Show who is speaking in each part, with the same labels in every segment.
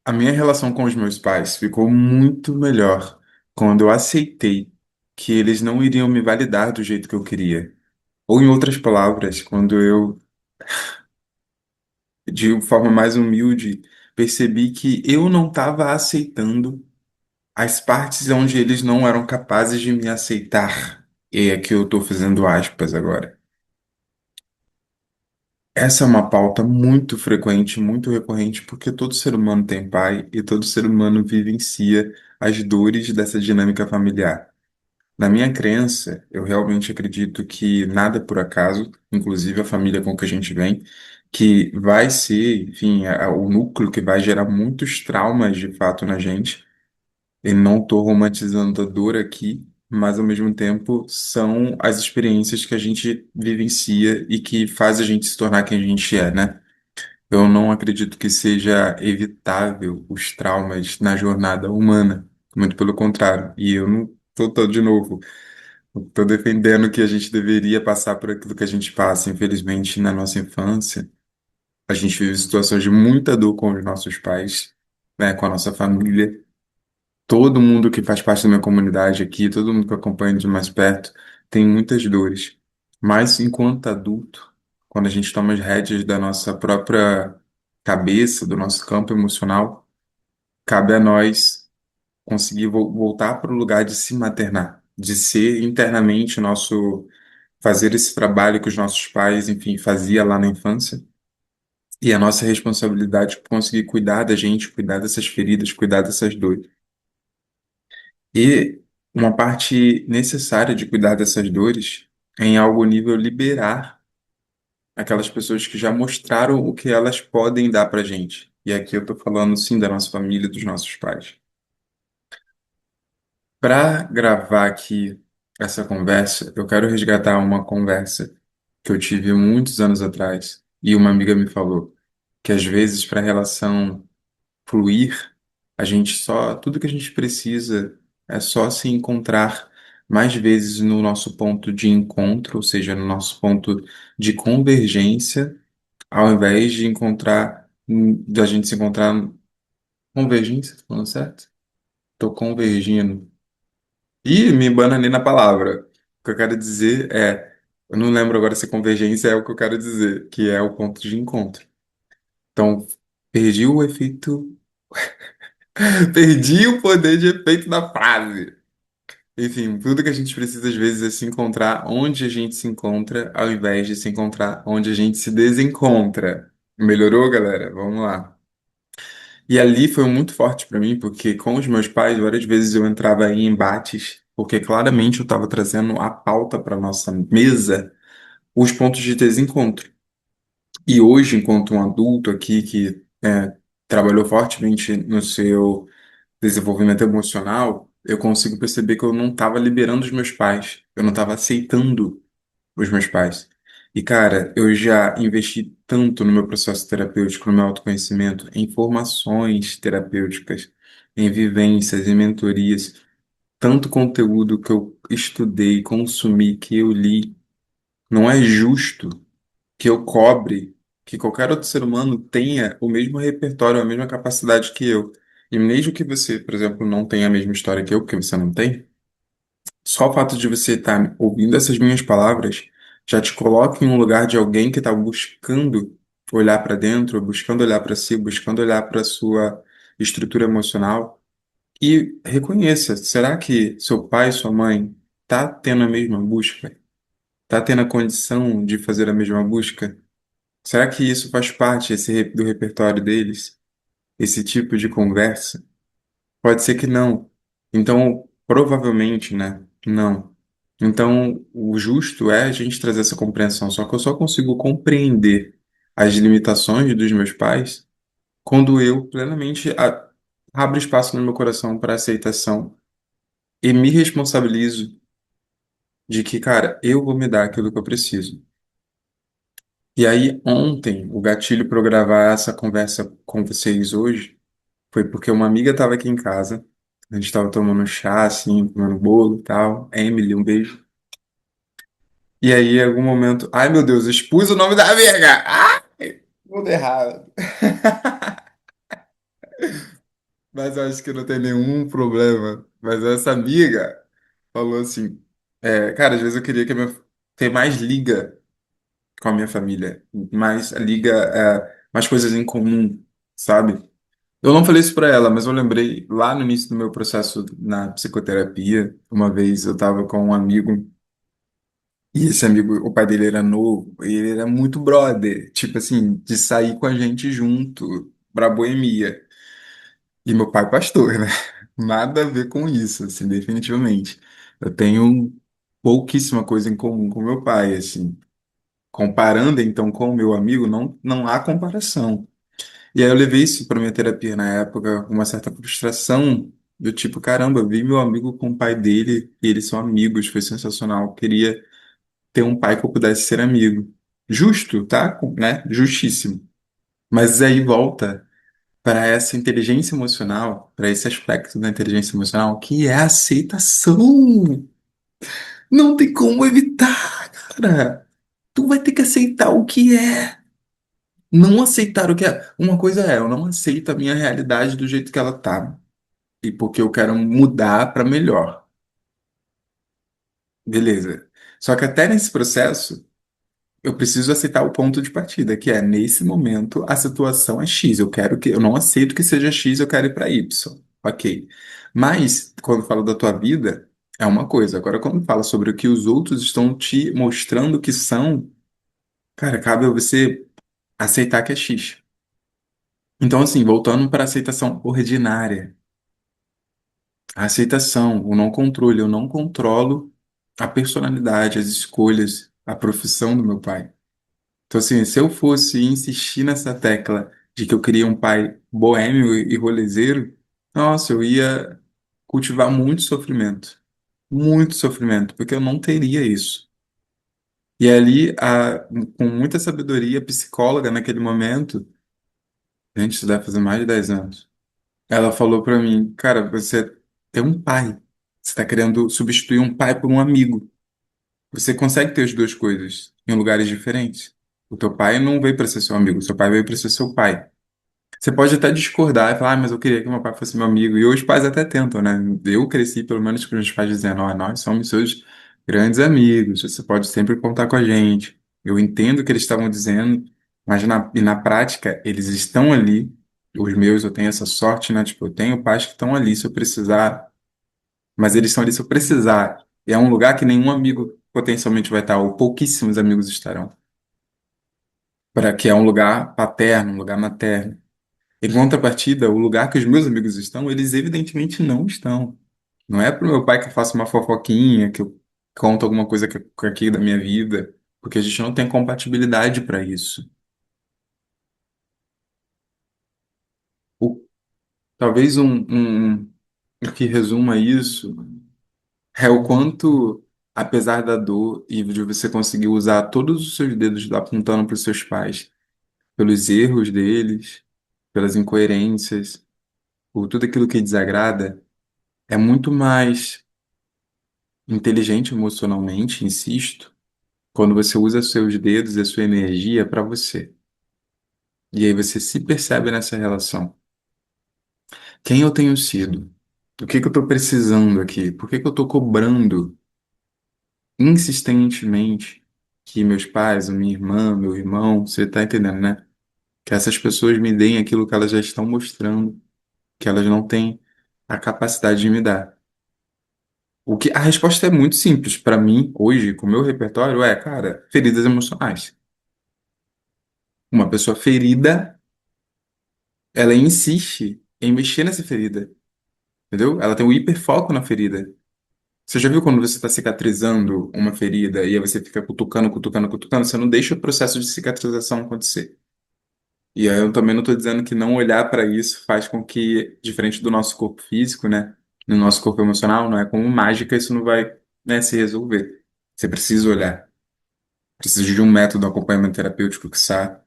Speaker 1: A minha relação com os meus pais ficou muito melhor quando eu aceitei que eles não iriam me validar do jeito que eu queria. Ou, em outras palavras, quando eu, de forma mais humilde, percebi que eu não estava aceitando as partes onde eles não eram capazes de me aceitar. E é que eu estou fazendo aspas agora. Essa é uma pauta muito frequente, muito recorrente, porque todo ser humano tem pai e todo ser humano vivencia as dores dessa dinâmica familiar. Na minha crença, eu realmente acredito que nada é por acaso, inclusive a família com que a gente vem, que vai ser, enfim, o núcleo que vai gerar muitos traumas de fato na gente. E não estou romantizando a dor aqui, mas ao mesmo tempo são as experiências que a gente vivencia e que faz a gente se tornar quem a gente é, né? Eu não acredito que seja evitável os traumas na jornada humana, muito pelo contrário. E eu não estou, de novo, estou defendendo que a gente deveria passar por aquilo que a gente passa. Infelizmente, na nossa infância, a gente vive situações de muita dor com os nossos pais, né, com a nossa família. Todo mundo que faz parte da minha comunidade aqui, todo mundo que eu acompanho de mais perto, tem muitas dores. Mas enquanto adulto, quando a gente toma as rédeas da nossa própria cabeça, do nosso campo emocional, cabe a nós conseguir voltar para o lugar de se maternar, de ser internamente nosso, fazer esse trabalho que os nossos pais, enfim, fazia lá na infância. E a nossa responsabilidade é conseguir cuidar da gente, cuidar dessas feridas, cuidar dessas dores. E uma parte necessária de cuidar dessas dores é em algo nível liberar aquelas pessoas que já mostraram o que elas podem dar pra gente. E aqui eu tô falando sim da nossa família, dos nossos pais. Para gravar aqui essa conversa, eu quero resgatar uma conversa que eu tive muitos anos atrás e uma amiga me falou que às vezes para a relação fluir, a gente só, tudo que a gente precisa é só se encontrar mais vezes no nosso ponto de encontro, ou seja, no nosso ponto de convergência, ao invés de encontrar, da gente se encontrar convergência, tô falando certo? Tô convergindo. Ih, me bananei na palavra. O que eu quero dizer é, eu não lembro agora se convergência é o que eu quero dizer, que é o ponto de encontro. Então, perdi o efeito, perdi o poder de efeito da frase. Enfim, tudo que a gente precisa às vezes é se encontrar onde a gente se encontra, ao invés de se encontrar onde a gente se desencontra. Melhorou, galera? Vamos lá. E ali foi muito forte para mim, porque com os meus pais, várias vezes eu entrava em embates, porque claramente eu estava trazendo a pauta para nossa mesa, os pontos de desencontro. E hoje, enquanto um adulto aqui que trabalhou fortemente no seu desenvolvimento emocional, eu consigo perceber que eu não estava liberando os meus pais, eu não estava aceitando os meus pais. E, cara, eu já investi tanto no meu processo terapêutico, no meu autoconhecimento, em formações terapêuticas, em vivências, em mentorias, tanto conteúdo que eu estudei, consumi, que eu li. Não é justo que eu cobre que qualquer outro ser humano tenha o mesmo repertório, a mesma capacidade que eu. E mesmo que você, por exemplo, não tenha a mesma história que eu, porque você não tem, só o fato de você estar ouvindo essas minhas palavras já te coloca em um lugar de alguém que está buscando olhar para dentro, buscando olhar para si, buscando olhar para sua estrutura emocional e reconheça, será que seu pai, sua mãe tá tendo a mesma busca? Tá tendo a condição de fazer a mesma busca? Será que isso faz parte do repertório deles? Esse tipo de conversa? Pode ser que não. Então, provavelmente, né? Não. Então, o justo é a gente trazer essa compreensão. Só que eu só consigo compreender as limitações dos meus pais quando eu plenamente abro espaço no meu coração para aceitação e me responsabilizo de que, cara, eu vou me dar aquilo que eu preciso. E aí, ontem, o gatilho para eu gravar essa conversa com vocês hoje foi porque uma amiga estava aqui em casa, a gente estava tomando chá, assim, comendo bolo e tal. Emily, um beijo. E aí, em algum momento, ai meu Deus, eu expus o nome da amiga! Ai, tudo errado. Mas eu acho que não tem nenhum problema. Mas essa amiga falou assim, cara, às vezes eu queria que ter mais liga com a minha família, mais liga, mais coisas em comum, sabe? Eu não falei isso pra ela, mas eu lembrei lá no início do meu processo na psicoterapia, uma vez eu tava com um amigo, e esse amigo, o pai dele era novo, e ele era muito brother, tipo assim, de sair com a gente junto pra boemia. E meu pai é pastor, né? Nada a ver com isso, assim, definitivamente. Eu tenho pouquíssima coisa em comum com meu pai, assim. Comparando, então, com o meu amigo, não há comparação. E aí eu levei isso para minha terapia na época, com uma certa frustração, do tipo, caramba, eu vi meu amigo com o pai dele, e eles são amigos, foi sensacional. Eu queria ter um pai que eu pudesse ser amigo. Justo, tá? Né? Justíssimo. Mas aí volta para essa inteligência emocional, para esse aspecto da inteligência emocional, que é a aceitação. Não tem como evitar, cara. Tu vai ter que aceitar o que é. Não aceitar o que é. Uma coisa é, eu não aceito a minha realidade do jeito que ela tá. E porque eu quero mudar para melhor. Beleza. Só que até nesse processo, eu preciso aceitar o ponto de partida, que é nesse momento a situação é X. Eu não aceito que seja X, eu quero ir para Y. Ok. Mas quando falo da tua vida, é uma coisa. Agora, quando fala sobre o que os outros estão te mostrando que são, cara, cabe a você aceitar que é X. Então, assim, voltando para a aceitação ordinária. A aceitação, o não controle. Eu não controlo a personalidade, as escolhas, a profissão do meu pai. Então, assim, se eu fosse insistir nessa tecla de que eu queria um pai boêmio e rolezeiro, nossa, eu ia cultivar muito sofrimento, porque eu não teria isso. E ali, com muita sabedoria, a psicóloga naquele momento, gente, isso deve fazer mais de 10 anos, ela falou pra mim, cara, você tem um pai, você está querendo substituir um pai por um amigo. Você consegue ter as duas coisas em lugares diferentes. O teu pai não veio para ser seu amigo, o seu pai veio para ser seu pai. Você pode até discordar e falar, mas eu queria que meu pai fosse meu amigo. E hoje os pais até tentam, né? Eu cresci, pelo menos, com os meus pais dizendo, ó, nós somos seus grandes amigos, você pode sempre contar com a gente. Eu entendo o que eles estavam dizendo, mas na prática, eles estão ali. Os meus, eu tenho essa sorte, né? Tipo, eu tenho pais que estão ali se eu precisar, mas eles estão ali se eu precisar. E é um lugar que nenhum amigo potencialmente vai estar, ou pouquíssimos amigos estarão. Para que é um lugar paterno, um lugar materno. Em contrapartida, o lugar que os meus amigos estão, eles evidentemente não estão. Não é pro meu pai que eu faça uma fofoquinha, que eu conto alguma coisa aqui da minha vida, porque a gente não tem compatibilidade para isso. O, talvez o que resuma isso é o quanto, apesar da dor e de você conseguir usar todos os seus dedos apontando para os seus pais, pelos erros deles, pelas incoerências, por tudo aquilo que desagrada, é muito mais inteligente emocionalmente, insisto, quando você usa seus dedos e a sua energia para você. E aí você se percebe nessa relação. Quem eu tenho sido? O que que eu estou precisando aqui? Por que que eu estou cobrando insistentemente que meus pais, a minha irmã, meu irmão, você está entendendo, né? Que essas pessoas me deem aquilo que elas já estão mostrando, que elas não têm a capacidade de me dar. A resposta é muito simples para mim hoje, com o meu repertório, cara, feridas emocionais. Uma pessoa ferida, ela insiste em mexer nessa ferida, entendeu? Ela tem um hiperfoco na ferida. Você já viu quando você está cicatrizando uma ferida e aí você fica cutucando, cutucando, cutucando? Você não deixa o processo de cicatrização acontecer. E aí eu também não estou dizendo que não olhar para isso faz com que, diferente do nosso corpo físico, né? No nosso corpo emocional, não é como mágica, isso não vai, né, se resolver. Você precisa olhar. Precisa de um método de acompanhamento terapêutico que sabe.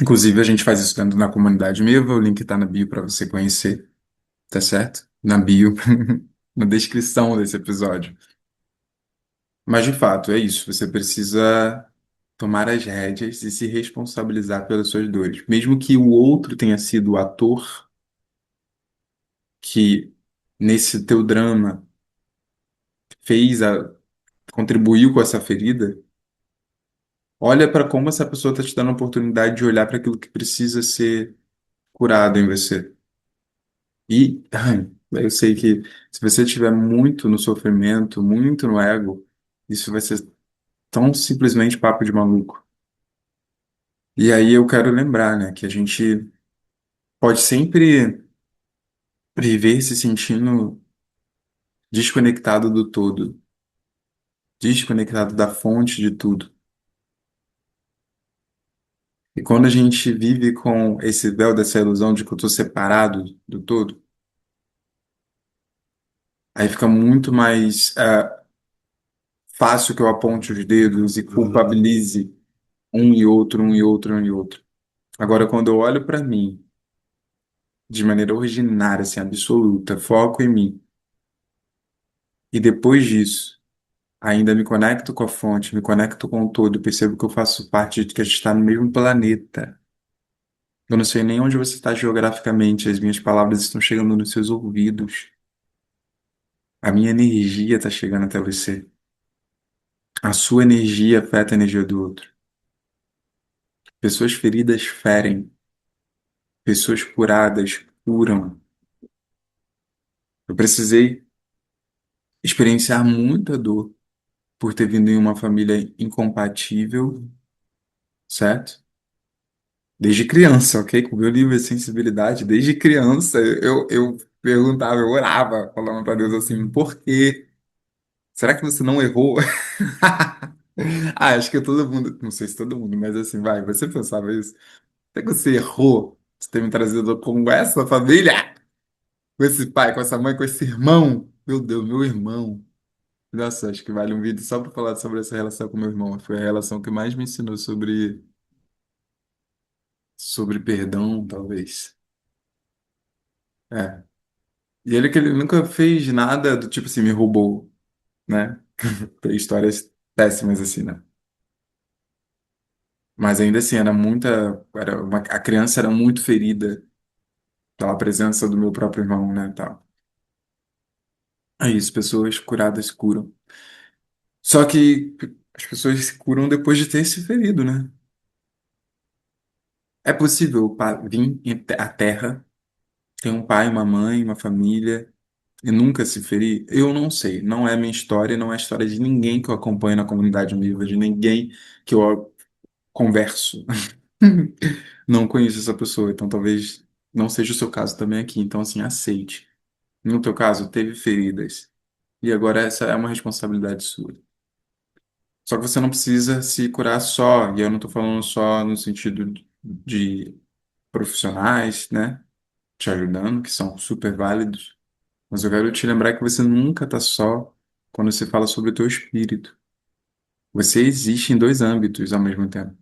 Speaker 1: Inclusive, a gente faz isso dentro da comunidade Miva, o link está na bio para você conhecer, tá certo? Na bio, na descrição desse episódio. Mas, de fato, é isso. Você precisa tomar as rédeas e se responsabilizar pelas suas dores. Mesmo que o outro tenha sido o ator, que nesse teu drama fez a contribuiu com essa ferida, olha para como essa pessoa está te dando a oportunidade de olhar para aquilo que precisa ser curado em você. E ai, eu sei que se você estiver muito no sofrimento, muito no ego, isso vai ser tão simplesmente papo de maluco. E aí eu quero lembrar, né, que a gente pode sempre viver se sentindo desconectado do todo, desconectado da fonte de tudo. E quando a gente vive com esse véu dessa ilusão de que eu estou separado do todo, aí fica muito mais fácil que eu aponte os dedos e culpabilize um e outro, um e outro, um e outro. Agora, quando eu olho para mim de maneira originária, assim, absoluta, foco em mim, e depois disso, ainda me conecto com a fonte, me conecto com o todo, percebo que eu faço parte de que a gente está no mesmo planeta. Eu não sei nem onde você está geograficamente, as minhas palavras estão chegando nos seus ouvidos. A minha energia está chegando até você. A sua energia afeta a energia do outro. Pessoas feridas ferem. Pessoas curadas curam. Eu precisei experienciar muita dor por ter vindo em uma família incompatível, certo? Desde criança, ok? Com o meu nível de sensibilidade, desde criança, eu perguntava, eu orava, falando para Deus assim, por quê? Será que você não errou? Ah, acho que todo mundo, não sei se todo mundo, mas assim, vai, você pensava isso? Será que você errou de ter me trazido com essa família? Com esse pai, com essa mãe, com esse irmão? Meu Deus, meu irmão. Nossa, acho que vale um vídeo só para falar sobre essa relação com meu irmão. Foi a relação que mais me ensinou sobre perdão, talvez. É. E ele que ele nunca fez nada do tipo assim, me roubou, né? Tem histórias péssimas assim, né? Mas ainda assim, a criança era muito ferida pela presença do meu próprio irmão, né, tal. É isso, pessoas curadas curam. Só que as pessoas se curam depois de ter se ferido, né? É possível vir à Terra, ter um pai, uma mãe, uma família e nunca se ferir? Eu não sei. Não é minha história, não é a história de ninguém que eu acompanho na comunidade Univa, de ninguém que eu converso. Não conheço essa pessoa, então talvez não seja o seu caso também aqui. Então, assim, aceite. No teu caso, teve feridas. E agora essa é uma responsabilidade sua. Só que você não precisa se curar só, e eu não estou falando só no sentido de profissionais, né, te ajudando, que são super válidos, mas eu quero te lembrar que você nunca está só quando você fala sobre o teu espírito. Você existe em dois âmbitos ao mesmo tempo.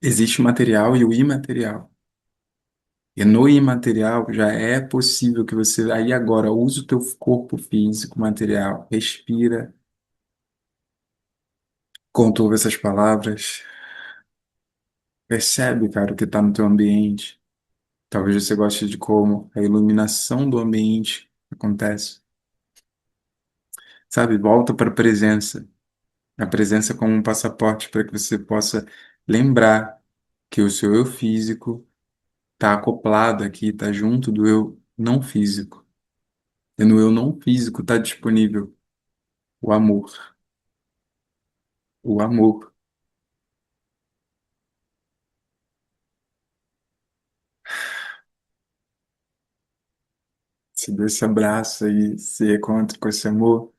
Speaker 1: Existe o material e o imaterial. E no imaterial já é possível que você, aí agora, use o teu corpo físico, material, respira, conturba essas palavras, percebe, cara, o que está no teu ambiente. Talvez você goste de como a iluminação do ambiente acontece. Sabe, volta para a presença. A presença como um passaporte para que você possa lembrar que o seu eu físico está acoplado aqui, está junto do eu não físico. E no eu não físico está disponível o amor. O amor. Se dê esse abraço e se encontre com esse amor,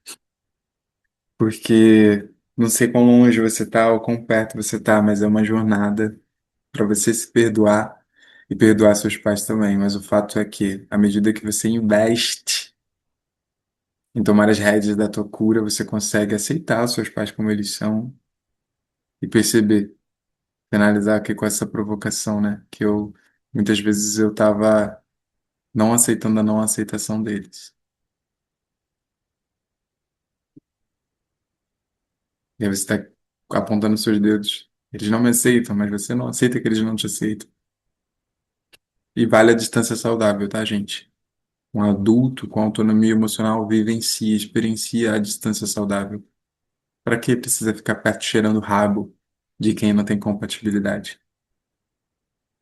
Speaker 1: porque não sei quão longe você está ou quão perto você está, mas é uma jornada para você se perdoar e perdoar seus pais também. Mas o fato é que, à medida que você investe em tomar as rédeas da tua cura, você consegue aceitar os seus pais como eles são e perceber, finalizar aqui com essa provocação, né? Que eu, muitas vezes eu estava não aceitando a não aceitação deles. E aí você está apontando seus dedos. Eles não me aceitam, mas você não aceita que eles não te aceitam. E vale a distância saudável, tá, gente? Um adulto com autonomia emocional vivencia, experiencia a distância saudável. Para que precisa ficar perto cheirando o rabo de quem não tem compatibilidade?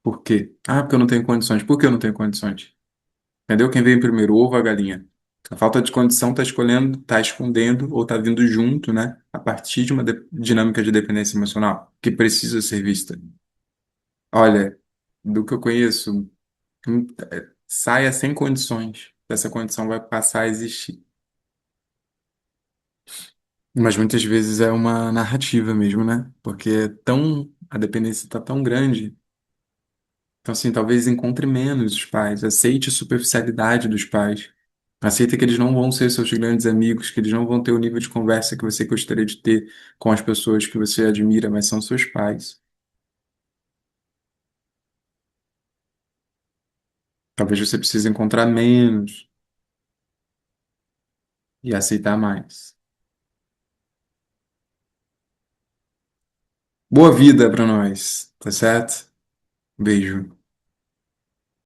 Speaker 1: Por quê? Ah, porque eu não tenho condições. Por que eu não tenho condições? Entendeu? Quem veio primeiro, o ovo ou a galinha? A falta de condição está escolhendo, está escondendo ou está vindo junto, né? A partir de uma dinâmica de dependência emocional que precisa ser vista. Olha, do que eu conheço, saia sem condições. Essa condição vai passar a existir. Mas muitas vezes é uma narrativa mesmo, né? Porque a dependência está tão grande. Então, assim, talvez encontre menos os pais. Aceite a superficialidade dos pais. Aceita que eles não vão ser seus grandes amigos, que eles não vão ter o nível de conversa que você gostaria de ter com as pessoas que você admira, mas são seus pais. Talvez você precise encontrar menos e aceitar mais. Boa vida para nós, tá certo? Beijo.